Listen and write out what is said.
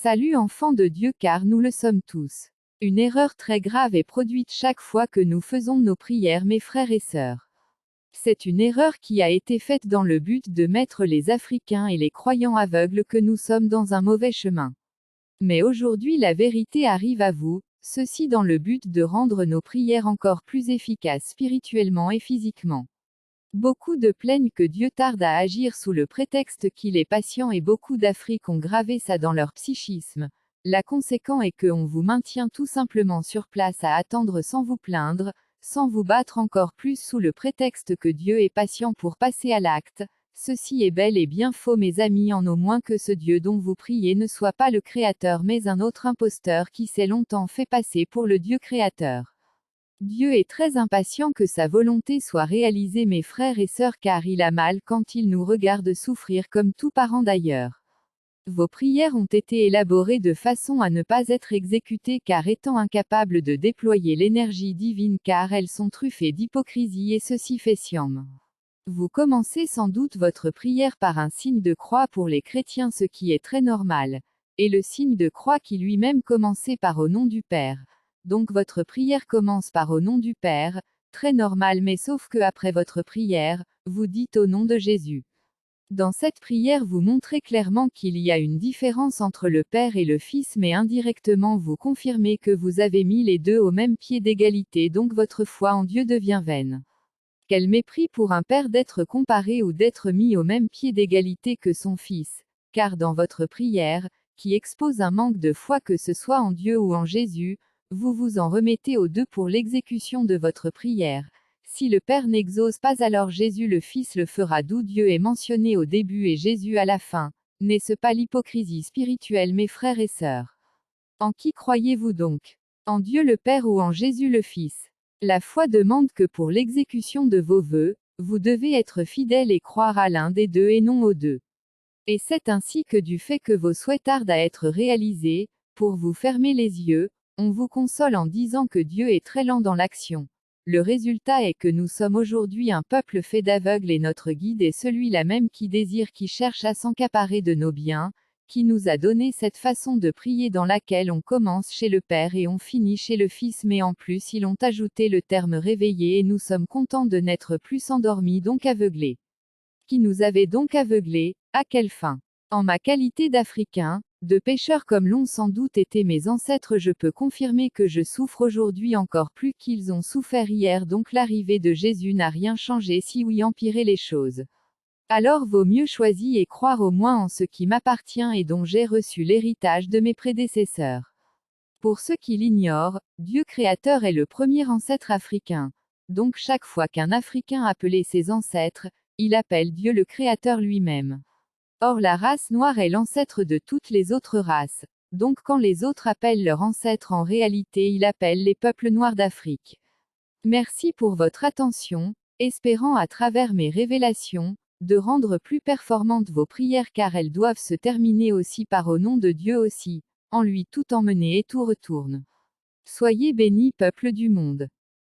Salut enfants de Dieu car nous le sommes tous. Une erreur très grave est produite chaque fois que nous faisons nos prières mes frères et sœurs. C'est une erreur qui a été faite dans le but de mettre les Africains et les croyants aveugles que nous sommes dans un mauvais chemin. Mais aujourd'hui la vérité arrive à vous, ceci dans le but de rendre nos prières encore plus efficaces spirituellement et physiquement. Beaucoup de plaignent que Dieu tarde à agir sous le prétexte qu'il est patient et beaucoup d'Afrique ont gravé ça dans leur psychisme. La conséquence est qu'on vous maintient tout simplement sur place à attendre sans vous plaindre, sans vous battre encore plus sous le prétexte que Dieu est patient pour passer à l'acte. Ceci est bel et bien faux mes amis en au moins que ce Dieu dont vous priez ne soit pas le Créateur mais un autre imposteur qui s'est longtemps fait passer pour le Dieu créateur. Dieu est très impatient que sa volonté soit réalisée mes frères et sœurs car il a mal quand il nous regarde souffrir comme tout parent d'ailleurs. Vos prières ont été élaborées de façon à ne pas être exécutées car étant incapables de déployer l'énergie divine car elles sont truffées d'hypocrisie et ceci fait sciam. Vous commencez sans doute votre prière par un signe de croix pour les chrétiens ce qui est très normal. Et le signe de croix qui lui-même commençait par au nom du Père. Donc votre prière commence par au nom du Père, très normal mais sauf que après votre prière, vous dites au nom de Jésus. Dans cette prière vous montrez clairement qu'il y a une différence entre le Père et le Fils mais indirectement vous confirmez que vous avez mis les deux au même pied d'égalité donc votre foi en Dieu devient vaine. Quel mépris pour un père d'être comparé ou d'être mis au même pied d'égalité que son fils, car dans votre prière, qui expose un manque de foi que ce soit en Dieu ou en Jésus, vous vous en remettez aux deux pour l'exécution de votre prière. Si le Père n'exauce pas alors Jésus le Fils le fera d'où Dieu est mentionné au début et Jésus à la fin. N'est-ce pas l'hypocrisie spirituelle mes frères et sœurs? En qui croyez-vous donc? En Dieu le Père ou en Jésus le Fils? La foi demande que pour l'exécution de vos vœux, vous devez être fidèle et croire à l'un des deux et non aux deux. Et c'est ainsi que du fait que vos souhaits tardent à être réalisés, pour vous fermer les yeux, on vous console en disant que Dieu est très lent dans l'action. Le résultat est que nous sommes aujourd'hui un peuple fait d'aveugles et notre guide est celui-là même qui cherche à s'accaparer de nos biens, qui nous a donné cette façon de prier dans laquelle on commence chez le Père et on finit chez le Fils mais en plus ils ont ajouté le terme réveillé et nous sommes contents de n'être plus endormis donc aveuglés. Qui nous avait donc aveuglés, à quelle fin? En ma qualité d'Africain, de pécheur comme l'ont sans doute été mes ancêtres je peux confirmer que je souffre aujourd'hui encore plus qu'ils ont souffert hier donc l'arrivée de Jésus n'a rien changé si oui empirer les choses. Alors vaut mieux choisir et croire au moins en ce qui m'appartient et dont j'ai reçu l'héritage de mes prédécesseurs. Pour ceux qui l'ignorent, Dieu créateur est le premier ancêtre africain. Donc chaque fois qu'un Africain appelait ses ancêtres, il appelle Dieu le créateur lui-même. Or la race noire est l'ancêtre de toutes les autres races. Donc quand les autres appellent leur ancêtre en réalité il appelle les peuples noirs d'Afrique. Merci pour votre attention, espérant à travers mes révélations, de rendre plus performantes vos prières car elles doivent se terminer aussi par au nom de Dieu aussi, en lui tout emmené et tout retourne. Soyez bénis peuple du monde.